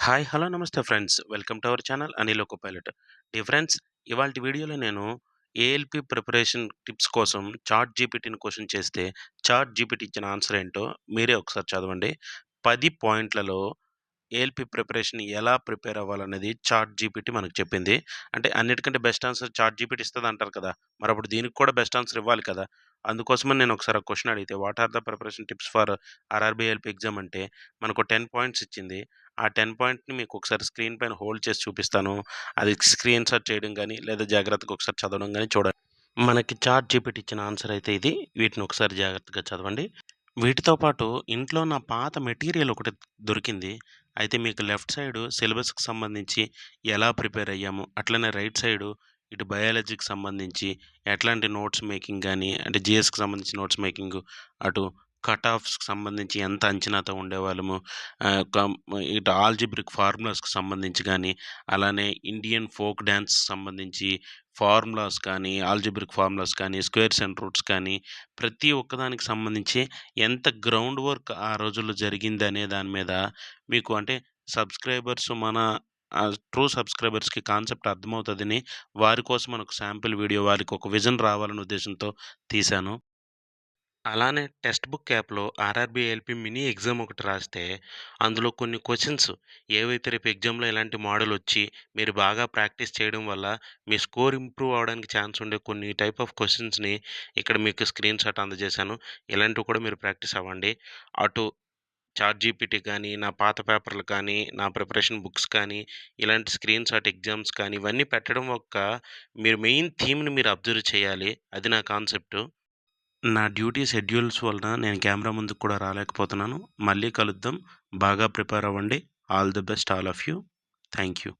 Hi! Hello! నమస్తే friends. Welcome to our channel Anil ఒక pilot. Friends, ఇవాల్టి వీడియోలో నేను ఏఎల్‌పీ ప్రిపరేషన్ టిప్స్ కోసం చాట్ జీపీటీని క్వెషన్ చేస్తే, చాట్ జీపీటీ ఇచ్చిన ఆన్సర్ ఏంటో మీరే ఒకసారి చదవండి. 10 పాయింట్లలో ఏఎల్‌పీ ప్రిపరేషన్ ఎలా ప్రిపేర్ అవ్వాలనేది చాట్ జీపీటీ మనకు చెప్పింది. అంటే అన్నిటికంటే బెస్ట్ ఆన్సర్ చాట్ జీపీటీ ఇస్తదంటారు కదా! మరప్పుడు దీనికి కూడా బెస్ట్ ఆన్సర్ ఇవ్వాలి కదా! అందుకోసమని నేను ఒకసారి ఆ క్వెషన్ అడిగితే, what are the preparation tips for RRB ALP exam అంటే మనకు 10 పాయింట్స్ ఇచ్చింది. ఆ 10 పాయింట్‌ని మీకు ఒకసారి స్క్రీన్ పైన హోల్డ్ చేసి చూపిస్తాను. అది స్క్రీన్ షాట్ చేయడం గాని, లేదా జాగ్రత్తగా ఒకసారి చదవడం గాని చూడండి. మనకి చాట్ జీపీటీ ఇచ్చిన ఆన్సర్ అయితే ఇది. వీటిని ఒకసారి జాగ్రత్తగా చదవండి. వీటితో పాటు ఇంట్లో నా పాత మెటీరియల్ ఒకటి దొరికింది. అయితే మీకు లెఫ్ట్ సైడు సిలబస్‌కి సంబంధించి ఎలా ప్రిపేర్ అయ్యాము, అట్లనే రైట్ సైడు ఇటు బయాలజీకి సంబంధించి ఎట్లాంటి నోట్స్ మేకింగ్ గాని, అంటే జీఎస్‌కి సంబంధించి నోట్స్ మేకింగు, అటు కట్ ఆఫ్స్‌కి సంబంధించి ఎంత అంచనాతో ఉండేవాళ్ళము, కం ఇటు ఆల్జీబ్రిక్ ఫార్ములాస్‌కి సంబంధించి గాని, అలానే ఇండియన్ ఫోక్ డాన్స్‌కి సంబంధించి ఫార్ములాస్ కానీ, ఆల్జీబ్రిక్ ఫార్ములాస్ కానీ, స్క్వేర్స్ అండ్ రూట్స్ కానీ, ప్రతి ఒక్కదానికి సంబంధించి ఎంత గ్రౌండ్ వర్క్ ఆ రోజుల్లో జరిగిందనే దాని మీద మీకు అంటే సబ్‌స్క్రైబర్స్ మన ట్రూ సబ్‌స్క్రైబర్స్‌కి కాన్సెప్ట్ అర్థమవుతదని వారి కోసం ఒక శాంపిల్ వీడియో వారికొక విజన్ రావాలనే ఉద్దేశంతో తీశాను. అలానే టెక్స్ట్ బుక్ యాప్‌లో ఆర్ఆర్‌బీ ఏఎల్‌పీ మినీ ఎగ్జామ్ ఒకటి రాస్తే, అందులో కొన్ని క్వెషన్స్ ఏవైతే రేపు ఎగ్జామ్‌లో ఇలాంటి మోడలొచ్చి, మీరు బాగా ప్రాక్టీస్ చేయడం వల్ల, మీ స్కోర్ ఇంప్రూవ్ అవ్వడానికి ఛాన్స్ ఉండే కొన్ని టైప్ ఆఫ్ క్వెషన్స్‌ని ఇక్కడ మీకు స్క్రీన్ షాట్ అందజేశాను. ఇలాంటివి కూడా మీరు ప్రాక్టీస్ అవ్వండి. అటు చాట్ జీపీటీ కానీ, నా పాత పేపర్‌లు కానీ, నా ప్రిపరేషన్ బుక్స్ కానీ, ఇలాంటి స్క్రీన్ షాట్ ఎగ్జామ్స్ కానీ, ఇవన్నీ పెట్టడం మీరు మెయిన్ థీమ్‌ని మీరు అబ్జర్వ్ చేయాలి. అది నా కాన్సెప్టు. నా డ్యూటీ షెడ్యూల్స్ వలన నేను కెమెరా ముందుకు కూడా రాలేకపోతున్నాను. మళ్ళీ కలుద్దాం. బాగా ప్రిపేర్ అవ్వండి. All the best all of you. Thank you.